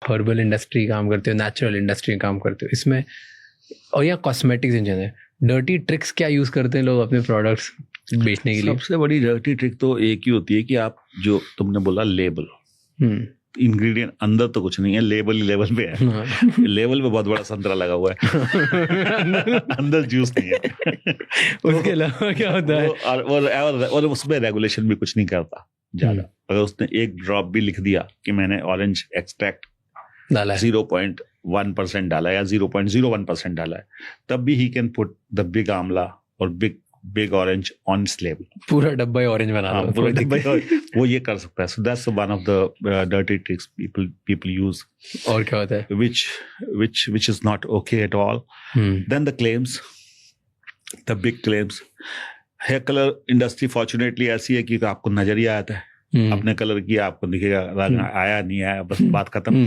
Herbal industry काम करते हो, नेचुरल इंडस्ट्री काम करते हो, इसमें और या cosmetics in general, dirty tricks क्या यूज करते हैं लोग अपने प्रोडक्ट्स बेचने के लिए? सबसे बड़ी डर्टी ट्रिक तो एक ही होती है कि आप, जो तुमने बोला लेबल, इंग्रेडिएंट अंदर तो कुछ नहीं है, लेबल ही लेवल पे है। लेवल पे बहुत बड़ा संतरा लगा हुआ है, अंदर जूस नहीं है। उसके अलावा क्या होता है? और उसमें रेगुलेशन भी कुछ नहीं करता ज्यादा। अगर उसने एक ड्रॉप भी लिख दिया कि मैंने ऑरेंज एक्सट्रैक्ट डाला है, 0.1% डाला है या 0.01% डाला है, तब भी he can put the big आंवला और बिग ऑरेंज ऑन स्लेबल। पूरा डब्बा ही ऑरेंज बना दो, पूरा डब्बा वो ये कर सकता है। So that's one of the dirty tricks people use। और क्या होता है? which is not okay at all। Then the claims, the big claims। Hair colour industry fortunately ऐसी है कि आपको नजर ही आता है अपने कलर की, आपको दिखेगा रंग आया नहीं आया, बस बात खत्म।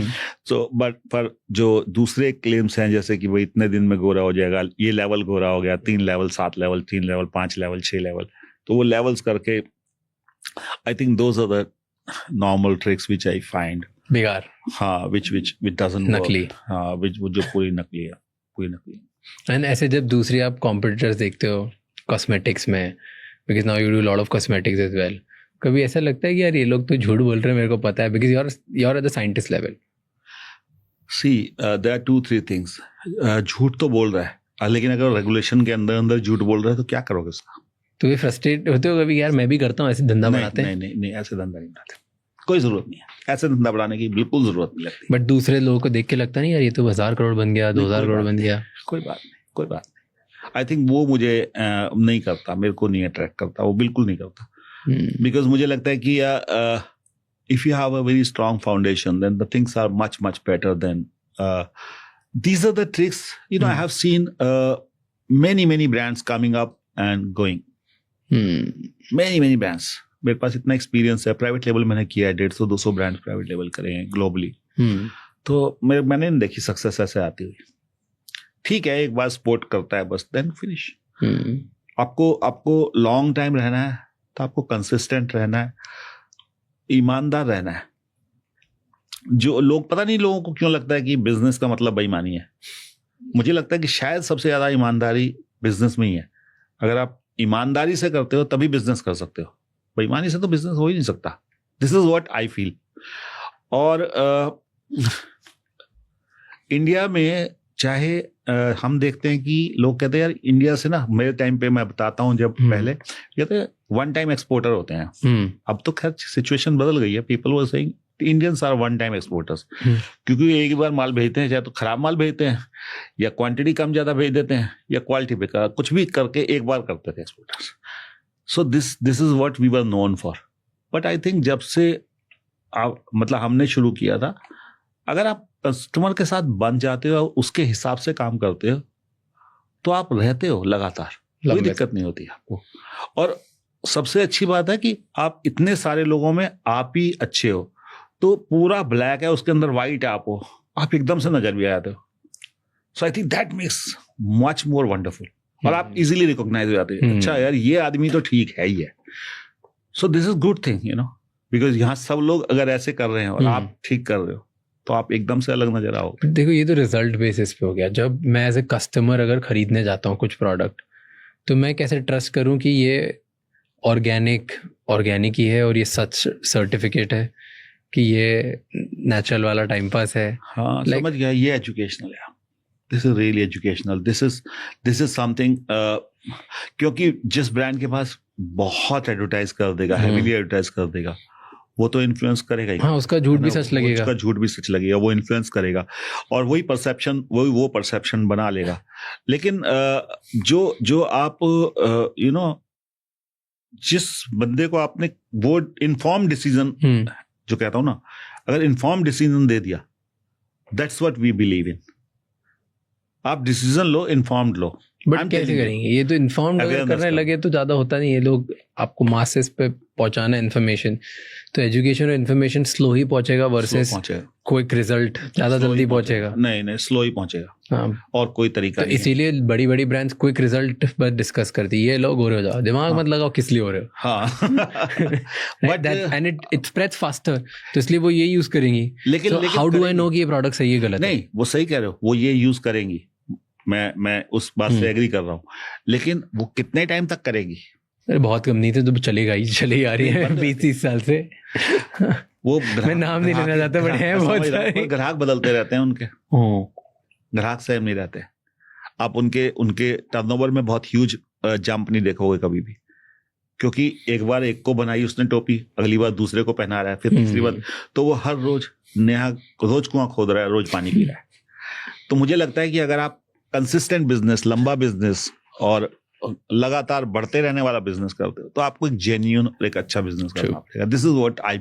सो बट पर जो दूसरे क्लेम्स हैं, जैसे कि वो इतने दिन में गोरा हो जाएगा, ये लेवल गोरा हो गया, 3 level, 7 level, 3 level, 5 level, 6 level, तो वो लेवल्स करके, I think those are the normal tricks which I find बेकार। हाँ, which doesn't work। नकली। हाँ, वो जो पूरी नकली है, पूरी नकली। एंड ऐसे जब दूसरी आप कॉम्पिटिटर्स देखते हो कॉस्मेटिक्स में, because now you do lot of cosmetics as well, कभी ऐसा लगता है कि यार ये लोग तो झूठ बोल रहे हैं, मेरे को पता है, because you are at the scientist level? See there are 2-3 things. झूठ तो बोल रहा है, लेकिन अगर रेगुलेशन के अंदर झूठ बोल रहा है तो क्या करोगे उसका? तो ये फ्रस्ट्रेट होते हो कभी, यार मैं भी करता हूँ, ऐसे धंधा बनाते हैं? नहीं, ऐसे धंधा नहीं बनाते, कोई जरूरत नहीं है, ऐसे धंधा बढ़ाने की बिल्कुल जरूरत नहीं लगती। बट दूसरे लोगों को देख के लगता नहीं यार ये तो 1000 करोड़ बन गया, 2000 करोड़ बन गया? कोई बात नहीं। आई थिंक वो मुझे नहीं करता, मेरे को नहीं अट्रैक्ट करता, वो बिल्कुल नहीं करता। बिकॉज मुझे लगता है कि if you have a very strong foundation then the things are much better than these are the tricks. You know, I have seen many brands coming up and going। many brands। मेरे पास इतना experience है, private level मैंने किया है, 150-200 brand private level करे हैं globally. तो मैंने नहीं देखी सक्सेस ऐसे आती हुई। ठीक है, एक बार सपोर्ट करता है बस, देन फिनिश। आपको लॉन्ग टाइम रहना है तो आपको कंसिस्टेंट रहना है, ईमानदार रहना है। जो लोग, पता नहीं लोगों को क्यों लगता है कि बिजनेस का मतलब बेईमानी है। मुझे लगता है कि शायद सबसे ज्यादा ईमानदारी बिजनेस में ही है। अगर आप ईमानदारी से करते हो तभी बिजनेस कर सकते हो, बेईमानी से तो बिजनेस हो ही नहीं सकता। This is what I feel. और इंडिया में चाहे हम देखते हैं कि लोग कहते हैं यार इंडिया से ना, मेरे टाइम पे मैं बताता हूँ, जब पहले कहते हैं 1 टाइम एक्सपोर्टर होते हैं। अब तो खैर सिचुएशन बदल गई है। People were saying Indians are 1 time exporters, क्योंकि एक बार माल भेजते हैं, चाहे तो खराब माल भेजते हैं या क्वांटिटी कम ज्यादा भेज देते हैं या क्वालिटी पे कुछ भी करके एक बार करते थे exporters. So this is what we were known for. But I think जब से मतलब हमने शुरू किया था, अगर आप कस्टमर के साथ बन जाते हो, उसके हिसाब से काम करते हो, तो आप रहते हो लगातार, कोई दिक्कत नहीं होती आपको। और सबसे अच्छी बात है कि आप इतने सारे लोगों में आप ही अच्छे हो, तो पूरा ब्लैक है उसके अंदर व्हाइट आप हो, आप एकदम से नजर भी आते हो। So I think that makes much more wonderful. और आप इजीली रिकॉग्नाइज हो जाते हैं, अच्छा यार ये आदमी तो ठीक है ही है। सो this is good thing, you know, because यहाँ सब लोग अगर ऐसे कर रहे हैं और आप ठीक कर रहे हो, तो आप एकदम से अलग नजर आओगे। देखो, ये तो रिजल्ट बेसिस पे हो गया। जब मैं एज ए कस्टमर अगर खरीदने जाता हूँ कुछ प्रोडक्ट, तो मैं कैसे ट्रस्ट करूँ कि ये ऑर्गेनिक ही है और ये सच सर्टिफिकेट है कि ये नेचुरल वाला टाइम पास है? हाँ, समझ गया। ये एजुकेशनल है, this is really educational. This is something, क्योंकि जिस ब्रांड के पास बहुत एडवर्टाइज कर देगा, हेवीली एडवर्टाइज कर देगा, वो तो इन्फ्लुएंस करेगा ही। हाँ, उसका झूठ भी सच लगेगा, उसका झूठ भी सच लगेगा, वो इन्फ्लुएंस करेगा और वही परसेप्शन, वो परसेप्शन बना लेगा। लेकिन जो आप यू नो, जिस बंदे को आपने वो इन्फॉर्म डिसीजन, जो कहता हूं ना, अगर इन्फॉर्म डिसीजन दे दिया, that's what we believe in. आप डिसीजन लो, इन्फॉर्म्ड लो, बट I'm कैसे telling you. करेंगे ये? तो इन्फॉर्म्ड अगर Awareness करने का। लगे तो ज़्यादा होता नहीं है। लोग आपको मासेस पे पहुंचाना इन्फॉर्मेशन, तो एजुकेशन और इन्फॉर्मेशन स्लो ही पहुंचेगा Slow वर्सेस पहुंचेगा, क्विक रिजल्ट ज़्यादा Slow ही जल्दी पहुंचेगा। नहीं स्लो ही पहुंचेगा, हाँ, और कोई तरीका तो नहीं है। इसीलिए बड़ी बड़ी ब्रांड्स क्विक रिजल्ट पर डिस्कस करती है। ये लोग हो रहे हो जाओ, दिमाग हाँ। मत लगाओ किस लिए हो रहे हो। हाँ Right? And it spreads faster, तो इसलिए वो ये यूज करेंगी। लेकिन So how do I करेंगी। know कि ये प्रोडक्ट सही है गलत है? नहीं, वो सही कह रहे हो, वो ये यूज करेंगी, मैं उस बात से एग्री कर रहा हूँ, लेकिन वो कितने टाइम तक करेगी? अरे बहुत कंपनी थी तो चलेगा ही, चली आ रही है 20-30 साल से। वो मैं नाम नहीं लेना चाहता, बट है बहुत सारे। ग्राहक बदलते रहते हैं उनके, ग्राहक सेम नहीं रहते। आप उनके टर्नओवर में बहुत ह्यूज जंप नहीं देखोगे कभी भी, क्योंकि एक बार एक को बनाई उसने टोपी, अगली बार दूसरे को पहना रहा है, फिर तीसरी बार, तो वो हर रोज नया, रोज कुआं खोद रहा है, रोज पानी पी रहा है। तो मुझे लगता है कि अगर आप कंसिस्टेंट बिजनेस, लंबा बिजनेस और लगातार बढ़ते रहने वाला बिजनेस करते हो, तो आपको एक जेन्युइन और एक अच्छा बिजनेस करना पड़ेगा। This is what I